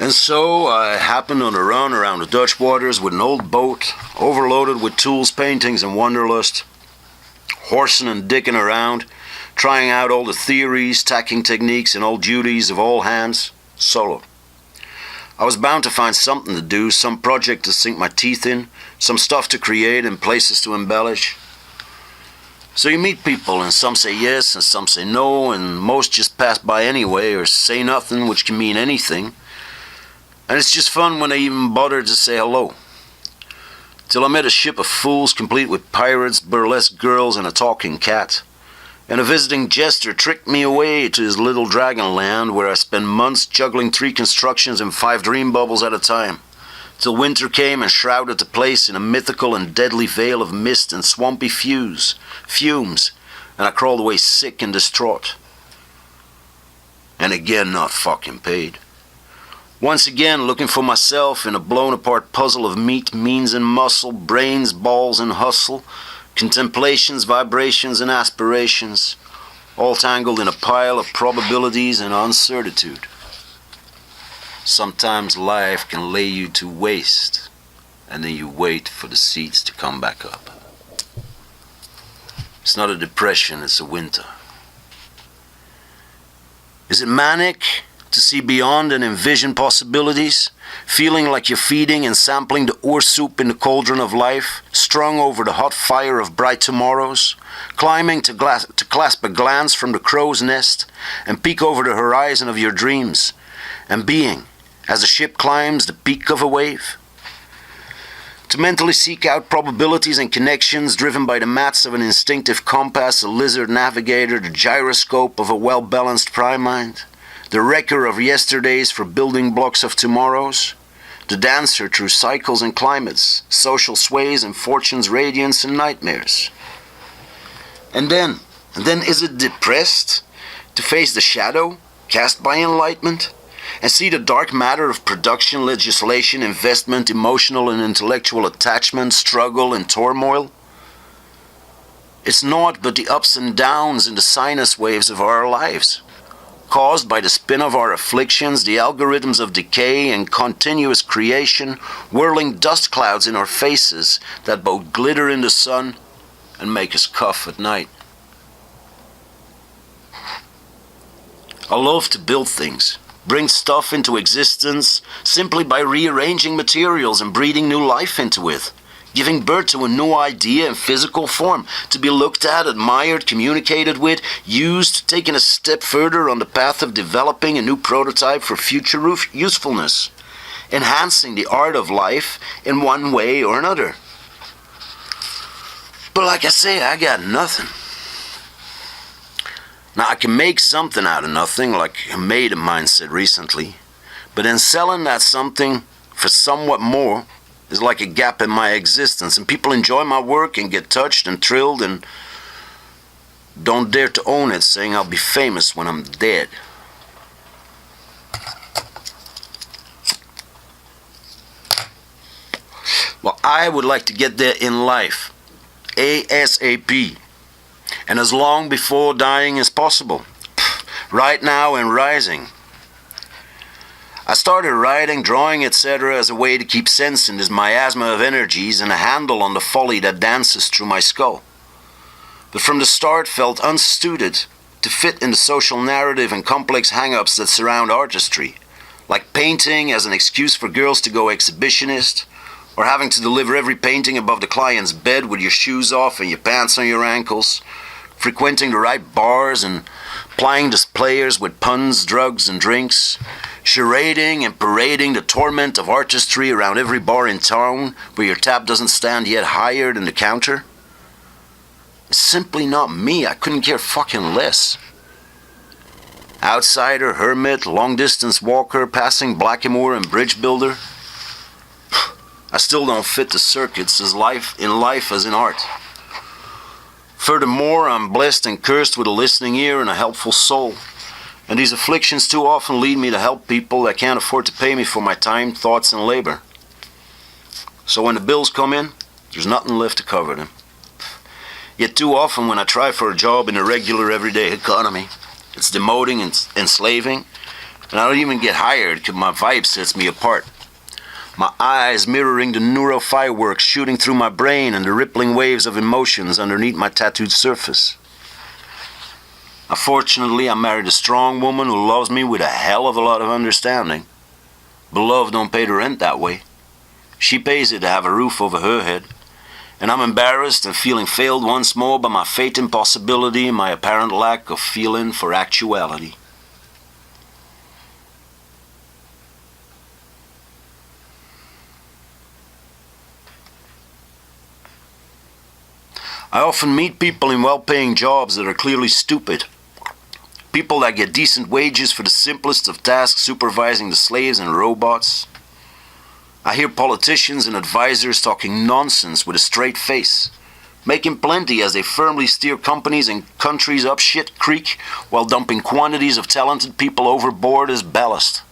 And so I happened on a run around the Dutch waters with an old boat, overloaded with tools, paintings, and wanderlust, horsing and dicking around, trying out all the theories, tacking techniques, and all duties of all hands, solo. I was bound to find something to do, some project to sink my teeth in, some stuff to create and places to embellish. So you meet people, and some say yes, and some say no, and most just pass by anyway, or say nothing, which can mean anything. And it's just fun when they even bother to say hello. Till I met a ship of fools complete with pirates, burlesque girls, and a talking cat. And a visiting jester tricked me away to his little dragon land, where I spent months juggling 3 constructions and 5 dream bubbles at a time, till winter came and shrouded the place in a mythical and deadly veil of mist and swampy fumes, and I crawled away sick and distraught. And again not fucking paid. Once again looking for myself in a blown apart puzzle of meat, means and muscle, brains, balls and hustle, contemplations, vibrations and aspirations, all tangled in a pile of probabilities and uncertitude. Sometimes life can lay you to waste, and then you wait for the seeds to come back up. It's not a depression, it's a winter. Is it manic to see beyond and envision possibilities, feeling like you're feeding and sampling the ore soup in the cauldron of life, strung over the hot fire of bright tomorrows, climbing to clasp a glance from the crow's nest and peek over the horizon of your dreams, and being, as the ship climbs the peak of a wave? To mentally seek out probabilities and connections driven by the mats of an instinctive compass, a lizard navigator, the gyroscope of a well-balanced prime mind, the wrecker of yesterdays for building blocks of tomorrows, the dancer through cycles and climates, social sways and fortune's radiance and nightmares. And then is it depressed to face the shadow cast by enlightenment and see the dark matter of production, legislation, investment, emotional and intellectual attachment, struggle and turmoil? It's naught but the ups and downs in the sinus waves of our lives, caused by the spin of our afflictions, the algorithms of decay and continuous creation, whirling dust clouds in our faces that both glitter in the sun and make us cough at night. I love to build things, bring stuff into existence simply by rearranging materials and breathing new life into it, giving birth to a new idea in physical form, to be looked at, admired, communicated with, used, taken a step further on the path of developing a new prototype for future usefulness, enhancing the art of life in one way or another. But like I say, I got nothing. Now I can make something out of nothing, like a mate of mine said recently, but in selling that something for somewhat more is like a gap in my existence, and people enjoy my work and get touched and thrilled and don't dare to own it, saying I'll be famous when I'm dead. Well, I would like to get there in life, ASAP, and as long before dying as possible, right now and rising. I started writing, drawing, etc. as a way to keep sense in this miasma of energies and a handle on the folly that dances through my skull. But from the start felt unsuited to fit in the social narrative and complex hang-ups that surround artistry, like painting as an excuse for girls to go exhibitionist, or having to deliver every painting above the client's bed with your shoes off and your pants on your ankles, frequenting the right bars and plying the players with puns, drugs, and drinks, charading and parading the torment of artistry around every bar in town where your tab doesn't stand yet higher than the counter. It's simply not me. I couldn't care fucking less. Outsider, hermit, long-distance walker, passing blackamoor and bridge builder. I still don't fit the circuits in life as in art. Furthermore, I'm blessed and cursed with a listening ear and a helpful soul. And these afflictions too often lead me to help people that can't afford to pay me for my time, thoughts, and labor. So when the bills come in, there's nothing left to cover them. Yet too often when I try for a job in the regular everyday economy, it's demoting and enslaving, And I don't even get hired because my vibe sets me apart. My eyes mirroring the neural fireworks shooting through my brain and the rippling waves of emotions underneath my tattooed surface. Unfortunately, I married a strong woman who loves me with a hell of a lot of understanding. But love don't pay the rent that way. She pays it to have a roof over her head. And I'm embarrassed and feeling failed once more by my fate impossibility and my apparent lack of feeling for actuality. I often meet people in well-paying jobs that are clearly stupid. People that get decent wages for the simplest of tasks, supervising the slaves and robots. I hear politicians and advisors talking nonsense with a straight face, making plenty as they firmly steer companies and countries up shit creek while dumping quantities of talented people overboard as ballast.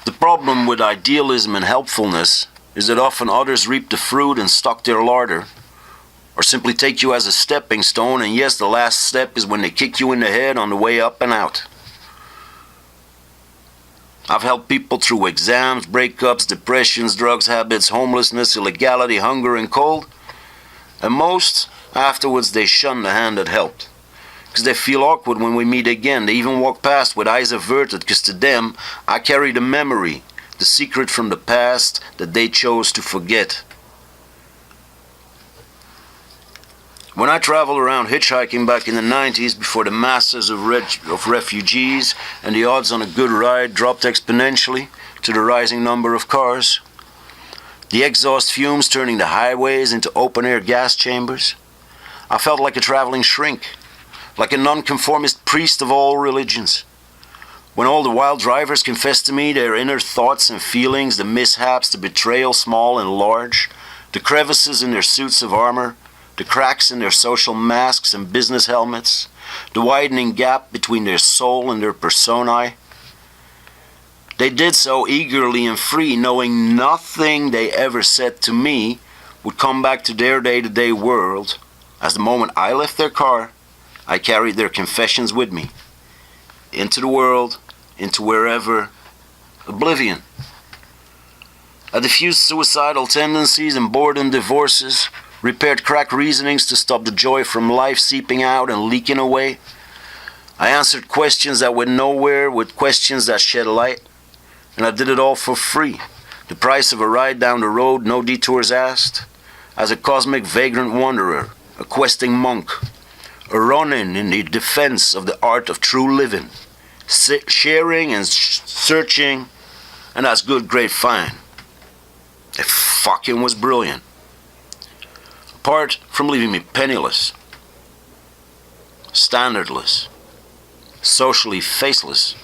The problem with idealism and helpfulness is that often others reap the fruit and stock their larder, or simply take you as a stepping stone, and yes, the last step is when they kick you in the head on the way up and out. I've helped people through exams, breakups, depressions, drugs, habits, homelessness, illegality, hunger, and cold. And most, afterwards, they shun the hand that helped. Because they feel awkward when we meet again. They even walk past with eyes averted, because to them, I carry the memory, the secret from the past that they chose to forget. When I traveled around hitchhiking back in the 90s, before the masses of refugees and the odds on a good ride dropped exponentially to the rising number of cars, the exhaust fumes turning the highways into open-air gas chambers, I felt like a traveling shrink, like a nonconformist priest of all religions. When all the wild drivers confessed to me their inner thoughts and feelings, the mishaps, the betrayal, small and large, the crevices in their suits of armor, the cracks in their social masks and business helmets, the widening gap between their soul and their personae. They did so eagerly and free, knowing nothing they ever said to me would come back to their day-to-day world, as the moment I left their car, I carried their confessions with me. Into the world, into wherever, oblivion. I diffused suicidal tendencies and boredom divorces, repaired cracked reasonings to stop the joy from life seeping out and leaking away. I answered questions that went nowhere with questions that shed light. And I did it all for free. The price of a ride down the road, no detours asked. As a cosmic vagrant wanderer, a questing monk, a ronin in the defense of the art of true living, sharing and searching, and that's good, great, fine. It fucking was brilliant. Apart from leaving me penniless, standardless, socially faceless.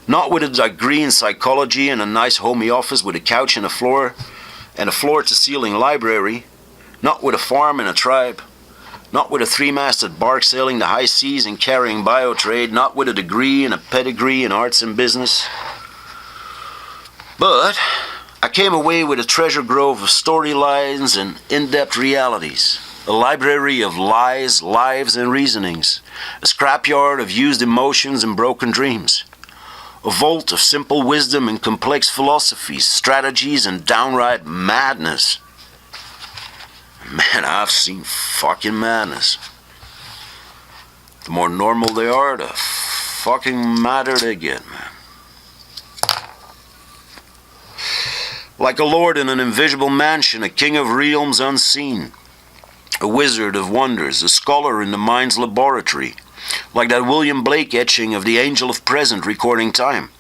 Not with a degree in psychology and a nice homey office with a couch and a floor-to-ceiling library. Not with a farm and a tribe. Not with a three-masted bark sailing the high seas and carrying biotrade. Not with a degree and a pedigree in arts and business. But I came away with a treasure grove of storylines and in-depth realities, a library of lies, lives, and reasonings, a scrapyard of used emotions and broken dreams, a vault of simple wisdom and complex philosophies, strategies, and downright madness. Man, I've seen fucking madness. The more normal they are, the fucking madder they get, man. Like a lord in an invisible mansion, a king of realms unseen, a wizard of wonders, a scholar in the mind's laboratory, like that William Blake etching of the angel of present recording time.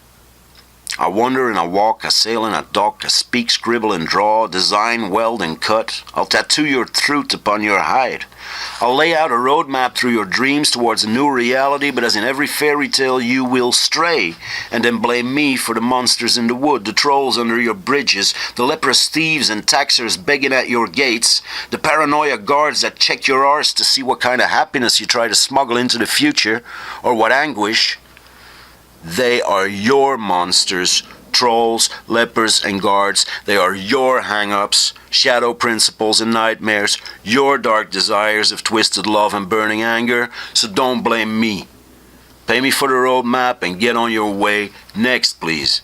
I wander and I walk, I sail and I dock, I speak, scribble and draw, design, weld and cut. I'll tattoo your truth upon your hide. I'll lay out a roadmap through your dreams towards a new reality, but as in every fairy tale you will stray, and then blame me for the monsters in the wood, the trolls under your bridges, the leprous thieves and taxers begging at your gates, the paranoia guards that check your arse to see what kind of happiness you try to smuggle into the future, or what anguish. They are your monsters, trolls, lepers, and guards. They are your hang-ups, shadow principles and nightmares, your dark desires of twisted love and burning anger. So don't blame me. Pay me for the road map and get on your way. Next, please.